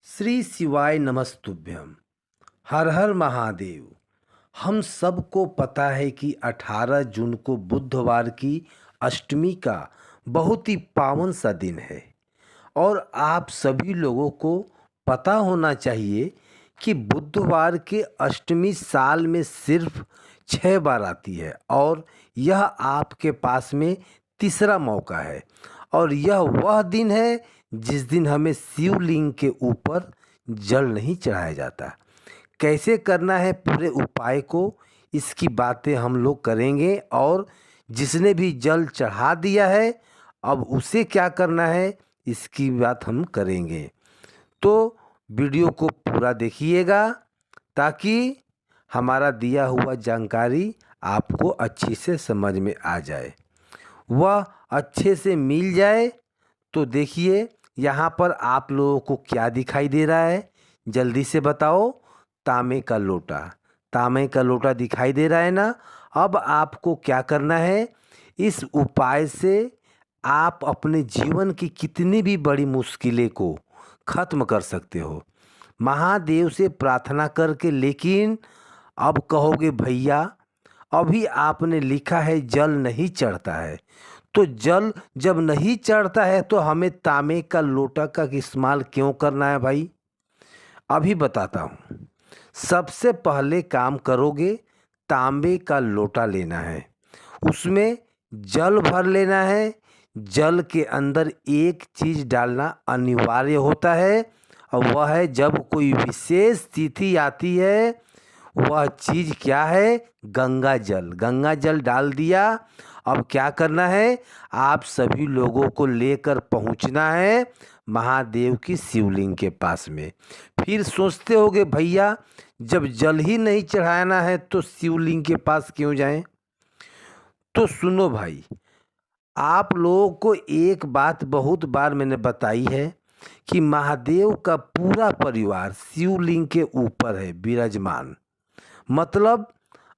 श्री शिवाय नमस्तुभ्यम। हर हर महादेव। हम सबको पता है कि 18 जून को बुधवार की अष्टमी का बहुत ही पावन सा दिन है और आप सभी लोगों को पता होना चाहिए कि बुधवार के अष्टमी साल में सिर्फ 6 बार आती है और यह आपके पास में तीसरा मौका है और यह वह दिन है जिस दिन हमें शिवलिंग के ऊपर जल नहीं चढ़ाया जाता। कैसे करना है पूरे उपाय को, इसकी बातें हम लोग करेंगे और जिसने भी जल चढ़ा दिया है अब उसे क्या करना है इसकी बात हम करेंगे। तो वीडियो को पूरा देखिएगा ताकि हमारा दिया हुआ जानकारी आपको अच्छी से समझ में आ जाए, वह अच्छे से मिल जाए। तो देखिए यहाँ पर आप लोगों को क्या दिखाई दे रहा है, जल्दी से बताओ। तांबे का लोटा, तांबे का लोटा दिखाई दे रहा है ना। अब आपको क्या करना है, इस उपाय से आप अपने जीवन की कितनी भी बड़ी मुश्किलें को ख़त्म कर सकते हो महादेव से प्रार्थना करके। लेकिन अब कहोगे भैया अभी आपने लिखा है जल नहीं चढ़ता है, तो जल जब नहीं चढ़ता है तो हमें तांबे का लोटा का इस्तेमाल क्यों करना है भाई, अभी बताता हूँ। सबसे पहले काम करोगे, तांबे का लोटा लेना है, उसमें जल भर लेना है। जल के अंदर एक चीज़ डालना अनिवार्य होता है और वह है जब कोई विशेष तिथि आती है, वह चीज़ क्या है, गंगा जल। गंगा जल डाल दिया। अब क्या करना है, आप सभी लोगों को लेकर पहुंचना है महादेव की शिवलिंग के पास में। फिर सोचते होगे भैया जब जल ही नहीं चढ़ाना है तो शिवलिंग के पास क्यों जाएं। तो सुनो भाई, आप लोगों को एक बात बहुत बार मैंने बताई है कि महादेव का पूरा परिवार शिवलिंग के ऊपर है विराजमान। मतलब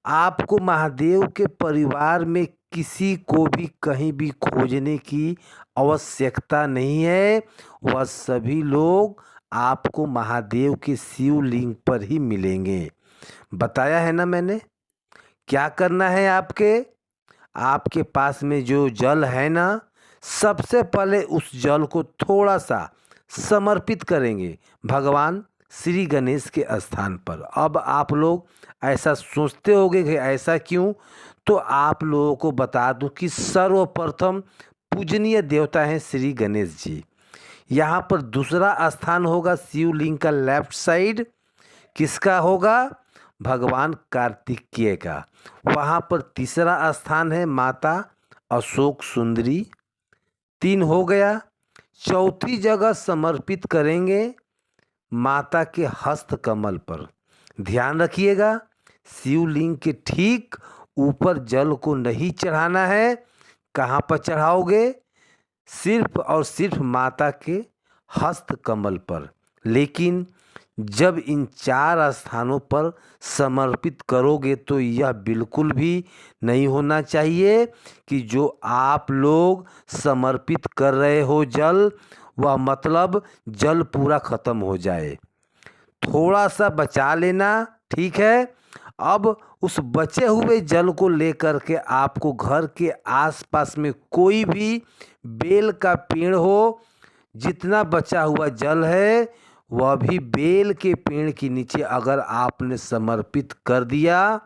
आपको महादेव के परिवार में किसी को भी कहीं भी खोजने की आवश्यकता नहीं है, वह सभी लोग आपको महादेव के शिवलिंग पर ही मिलेंगे। बताया है ना मैंने। क्या करना है, आपके पास में जो जल है ना, सबसे पहले उस जल को थोड़ा सा समर्पित करेंगे भगवान श्री गणेश के स्थान पर। अब आप लोग ऐसा सोचते होंगे कि ऐसा क्यों, तो आप लोगों को बता दूं कि सर्वप्रथम पूजनीय देवता हैं श्री गणेश जी। यहाँ पर दूसरा स्थान होगा शिवलिंग का लेफ्ट साइड, किसका होगा, भगवान कार्तिकेय का। वहाँ पर तीसरा स्थान है माता अशोक सुंदरी, 3 हो गया। चौथी जगह समर्पित करेंगे माता के हस्त कमल पर। ध्यान रखिएगा शिवलिंग के ठीक ऊपर जल को नहीं चढ़ाना है। कहाँ पर चढ़ाओगे, सिर्फ और सिर्फ माता के हस्त कमल पर। लेकिन जब इन 4 स्थानों पर समर्पित करोगे तो यह बिल्कुल भी नहीं होना चाहिए कि जो आप लोग समर्पित कर रहे हो जल, वह मतलब जल पूरा ख़त्म हो जाए। थोड़ा सा बचा लेना, ठीक है। अब उस बचे हुए जल को लेकर के आपको घर के आसपास में कोई भी बेल का पेड़ हो, जितना बचा हुआ जल है वह भी बेल के पेड़ के नीचे अगर आपने समर्पित कर दिया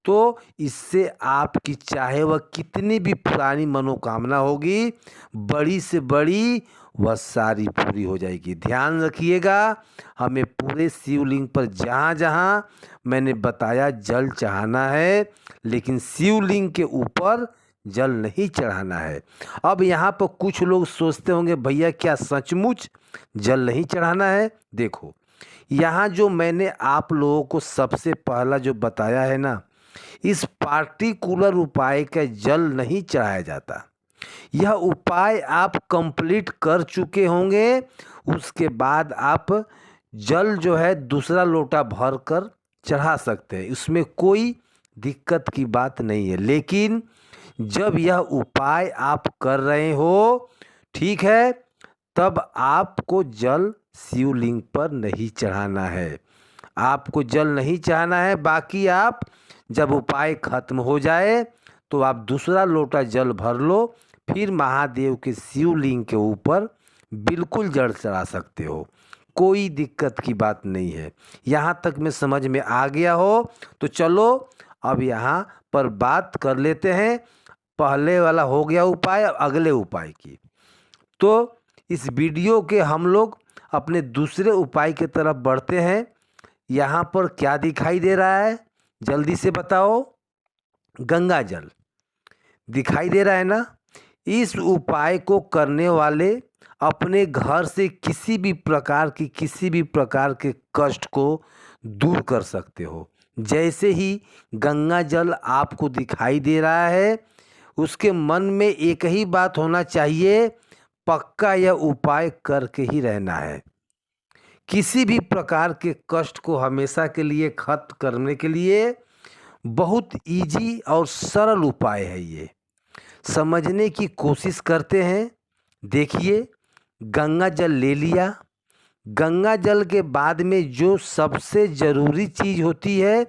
तो इससे आपकी चाहे वह कितनी भी पुरानी मनोकामना होगी, बड़ी से बड़ी, वह सारी पूरी हो जाएगी। ध्यान रखिएगा, हमें पूरे शिवलिंग पर जहाँ जहाँ मैंने बताया जल चढ़ाना है, लेकिन शिवलिंग के ऊपर जल नहीं चढ़ाना है। अब यहाँ पर कुछ लोग सोचते होंगे भैया क्या सचमुच जल नहीं चढ़ाना है। देखो यहाँ जो मैंने आप लोगों को सबसे पहला जो बताया है ना, इस पार्टिकुलर उपाय का जल नहीं चढ़ाया जाता। यह उपाय आप कंप्लीट कर चुके होंगे, उसके बाद आप जल जो है दूसरा लोटा भर कर चढ़ा सकते हैं, इसमें कोई दिक्कत की बात नहीं है। लेकिन जब यह उपाय आप कर रहे हो, ठीक है, तब आपको जल शिवलिंग पर नहीं चढ़ाना है। आपको जल नहीं चढ़ाना है। बाकी आप जब उपाय खत्म हो जाए तो आप दूसरा लोटा जल भर लो, फिर महादेव के शिवलिंग के ऊपर बिल्कुल जल चढ़ा सकते हो। कोई दिक्कत की बात नहीं है। यहाँ तक में समझ में आ गया हो तो चलो अब यहाँ पर बात कर लेते हैं। पहले वाला हो गया उपाय, अब अगले उपाय की। तो इस वीडियो के हम लोग अपने दूसरे उपाय की तरफ बढ़ते हैं। यहाँ पर क्या दिखाई दे रहा है, जल्दी से बताओ। गंगा जल दिखाई दे रहा है ना। इस उपाय को करने वाले अपने घर से किसी भी प्रकार के कष्ट को दूर कर सकते हो। जैसे ही गंगा जल आपको दिखाई दे रहा है, उसके मन में एक ही बात होना चाहिए, पक्का यह उपाय करके ही रहना है। किसी भी प्रकार के कष्ट को हमेशा के लिए खत्म करने के लिए बहुत इजी और सरल उपाय है ये। समझने की कोशिश करते हैं। देखिए, गंगा जल ले लिया। गंगा जल के बाद में जो सबसे ज़रूरी चीज़ होती है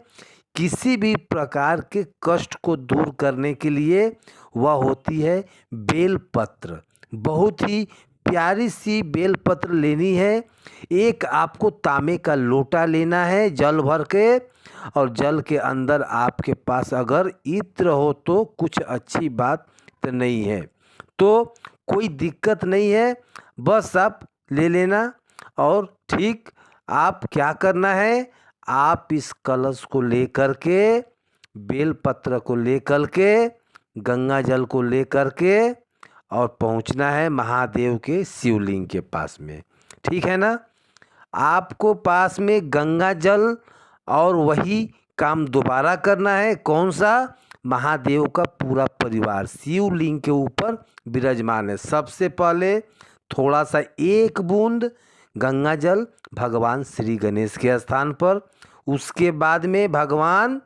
किसी भी प्रकार के कष्ट को दूर करने के लिए, वह होती है बेलपत्र। बहुत ही प्यारी सी बेलपत्र लेनी है। एक आपको तांबे का लोटा लेना है जल भर के, और जल के अंदर आपके पास अगर इत्र हो तो कुछ अच्छी बात तो नहीं है, तो कोई दिक्कत नहीं है, बस आप ले लेना। और ठीक आप क्या करना है, आप इस कलश को लेकर के, बेलपत्र को लेकर के, गंगा जल को लेकर के और पहुंचना है महादेव के शिवलिंग के पास में। ठीक है ना। आपको पास में गंगा जल और वही काम दोबारा करना है। कौन सा, महादेव का पूरा परिवार शिवलिंग के ऊपर विराजमान है। सबसे पहले थोड़ा सा एक बूंद गंगा जल भगवान श्री गणेश के स्थान पर, उसके बाद में भगवान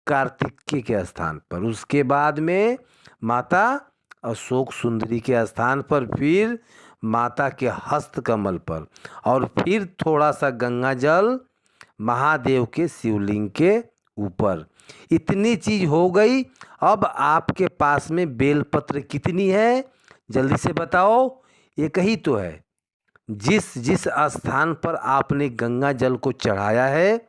कार्तिकेय के स्थान पर, उसके बाद में माता अशोक सुंदरी के स्थान पर, फिर माता के हस्त कमल पर, और फिर थोड़ा सा गंगा जल महादेव के शिवलिंग के ऊपर। इतनी चीज हो गई। अब आपके पास में बेलपत्र कितनी है, जल्दी से बताओ। एक ही तो है। जिस जिस स्थान पर आपने गंगा जल को चढ़ाया है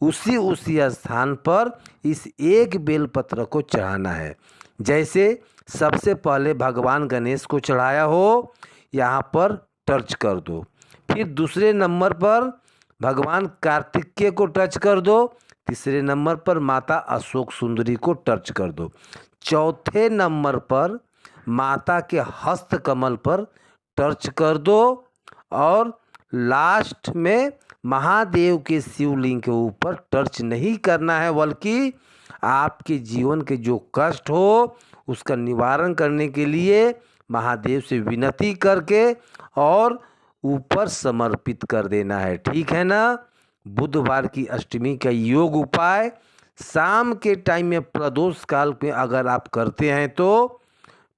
उसी स्थान पर इस एक बेलपत्र को चढ़ाना है। जैसे सबसे पहले भगवान गणेश को चढ़ाया हो, यहाँ पर टच कर दो। फिर दूसरे नंबर पर भगवान कार्तिकेय को टच कर दो। तीसरे नंबर पर माता अशोक सुंदरी को टच कर दो। चौथे नंबर पर माता के हस्त कमल पर टच कर दो। और लास्ट में महादेव के शिवलिंग के ऊपर टच नहीं करना है, बल्कि आपके जीवन के जो कष्ट हो उसका निवारण करने के लिए महादेव से विनती करके और ऊपर समर्पित कर देना है। ठीक है ना। बुधवार की अष्टमी का योग उपाय शाम के टाइम में प्रदोष काल में अगर आप करते हैं तो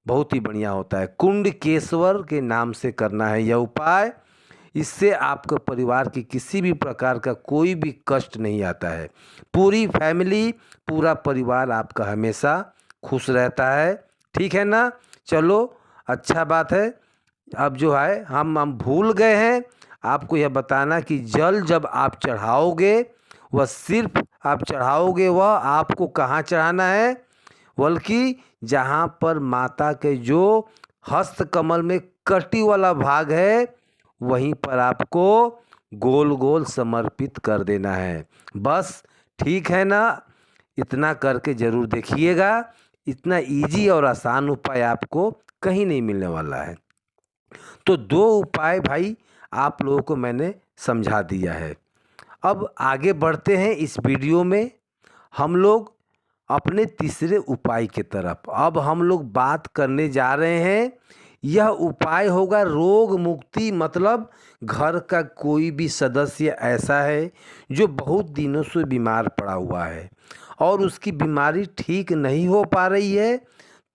बहुत ही बढ़िया होता है। कुंडकेश्वर के नाम से करना है यह उपाय। इससे आपके परिवार की किसी भी प्रकार का कोई भी कष्ट नहीं आता है। पूरी फैमिली, पूरा परिवार आपका हमेशा खुश रहता है। ठीक है ना। चलो, अच्छा बात है। अब जो है हम भूल गए हैं आपको यह बताना कि जल जब आप चढ़ाओगे, वह सिर्फ आप चढ़ाओगे, वह आपको कहाँ चढ़ाना है, बल्कि जहाँ पर माता के जो हस्त कमल में कटी वाला भाग है वहीं पर आपको गोल गोल समर्पित कर देना है। बस, ठीक है ना। इतना करके ज़रूर देखिएगा। इतना इजी और आसान उपाय आपको कहीं नहीं मिलने वाला है। तो दो उपाय भाई आप लोगों को मैंने समझा दिया है। अब आगे बढ़ते हैं इस वीडियो में। हम लोग अपने तीसरे उपाय की तरफ अब हम लोग बात करने जा रहे हैं। यह उपाय होगा रोग मुक्ति। मतलब घर का कोई भी सदस्य ऐसा है जो बहुत दिनों से बीमार पड़ा हुआ है और उसकी बीमारी ठीक नहीं हो पा रही है,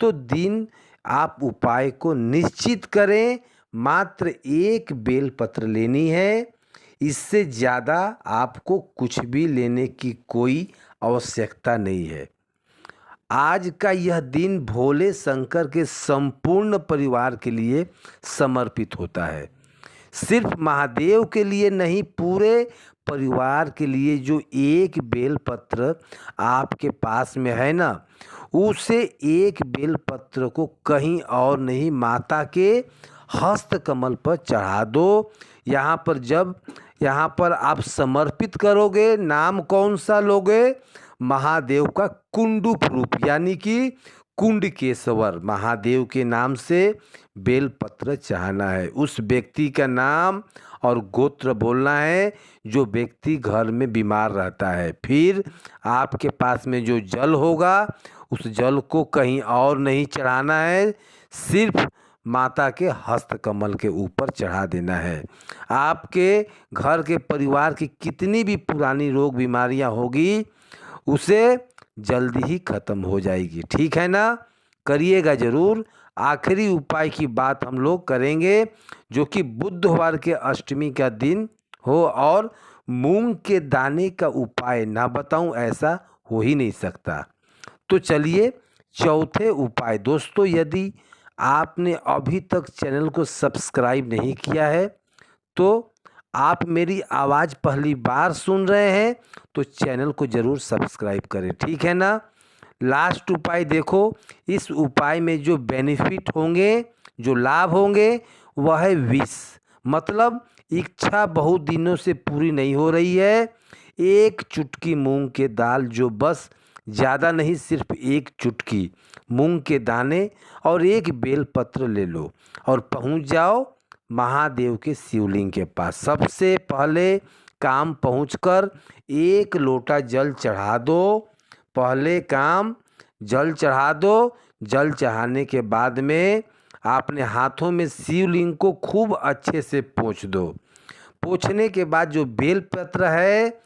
तो दिन आप उपाय को निश्चित करें। मात्र एक बेलपत्र लेनी है इससे ज़्यादा आपको कुछ भी लेने की कोई आवश्यकता नहीं है। आज का यह दिन भोले शंकर के संपूर्ण परिवार के लिए समर्पित होता है। सिर्फ महादेव के लिए नहीं, पूरे परिवार के लिए। जो एक बेलपत्र आपके पास में है ना, उसे एक बेलपत्र को कहीं और नहीं, माता के हस्त कमल पर चढ़ा दो। यहाँ पर आप समर्पित करोगे, नाम कौन सा लोगे? महादेव का कुंडुप रूप, यानी कि कुंडकेश्वर महादेव के नाम से बेलपत्र चढ़ाना है। उस व्यक्ति का नाम और गोत्र बोलना है जो व्यक्ति घर में बीमार रहता है। फिर आपके पास में जो जल होगा, उस जल को कहीं और नहीं चढ़ाना है, सिर्फ माता के हस्त कमल के ऊपर चढ़ा देना है। आपके घर के परिवार की कितनी भी पुरानी रोग बीमारियां होगी, उसे जल्दी ही खत्म हो जाएगी। ठीक है ना? करिएगा ज़रूर। आखिरी उपाय की बात हम लोग करेंगे, जो कि बुधवार के अष्टमी का दिन हो, और मूंग के दाने का उपाय ना बताऊं, ऐसा हो ही नहीं सकता। तो चलिए चौथे उपाय। दोस्तों, यदि आपने अभी तक चैनल को सब्सक्राइब नहीं किया है, तो आप मेरी आवाज़ पहली बार सुन रहे हैं तो चैनल को ज़रूर सब्सक्राइब करें। ठीक है ना? लास्ट उपाय देखो। इस उपाय में जो बेनिफिट होंगे, जो लाभ होंगे, वह है विष। मतलब इच्छा बहुत दिनों से पूरी नहीं हो रही है, एक चुटकी मूंग के दाल, जो बस ज़्यादा नहीं, सिर्फ एक चुटकी मूंग के दाने और एक बेलपत्र ले लो और पहुंच जाओ महादेव के शिवलिंग के पास। सबसे पहले काम पहुंचकर एक लोटा जल चढ़ा दो। पहले काम जल चढ़ा दो। जल चढ़ाने के बाद में आपने हाथों में शिवलिंग को खूब अच्छे से पोंछ दो। पोंछने के बाद जो बेलपत्र है,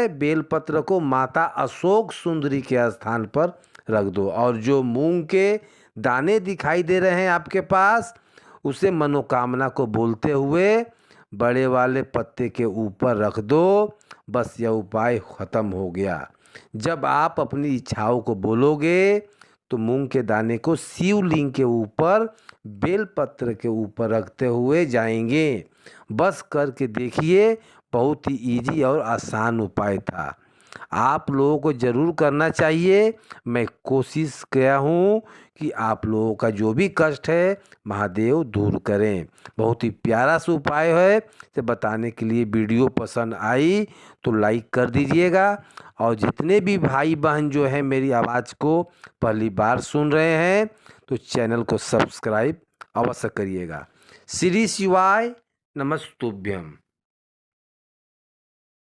बेलपत्र को माता अशोक सुंदरी के स्थान पर रख दो, और जो मूंग के दाने दिखाई दे रहे हैं आपके पास, उसे मनोकामना को बोलते हुए बड़े वाले पत्ते के ऊपर रख दो। बस यह उपाय ख़त्म हो गया। जब आप अपनी इच्छाओं को बोलोगे तो मूंग के दाने को शिवलिंग के ऊपर बेलपत्र के ऊपर रखते हुए जाएंगे। बस करके देखिए, बहुत ही इजी और आसान उपाय था। आप लोगों को ज़रूर करना चाहिए। मैं कोशिश किया हूँ कि आप लोगों का जो भी कष्ट है महादेव दूर करें। बहुत ही प्यारा सा उपाय है। तो बताने के लिए वीडियो पसंद आई तो लाइक कर दीजिएगा, और जितने भी भाई बहन जो हैं मेरी आवाज़ को पहली बार सुन रहे हैं, तो चैनल को सब्सक्राइब अवश्य करिएगा। श्री शिवाय नमस्तुभ्यम।